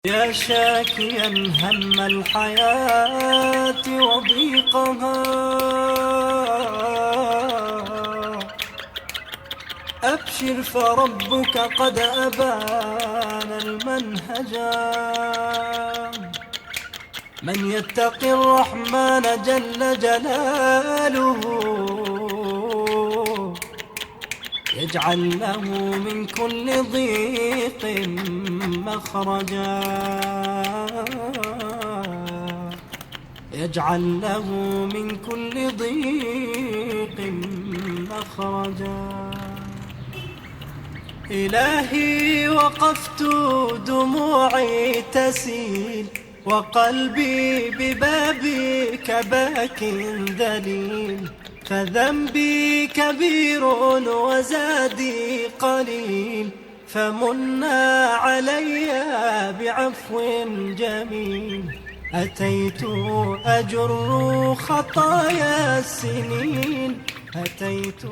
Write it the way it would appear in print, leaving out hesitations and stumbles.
يا شاكيا هم الحياة وضيقها، أبشر فربك قد أبان المنهجا. من يتق الرحمن جل جلاله يجعل له من كل ضيق مخرجا، يجعل له من كل ضيق مخرجا. إلهي وقفت دموعي تسيل وقلبي ببابك باك ذليل، فذنبي كبير وزادي قليل، فمنا علي بعفو جميل. أتيت أجر خطايا السنين، أتيت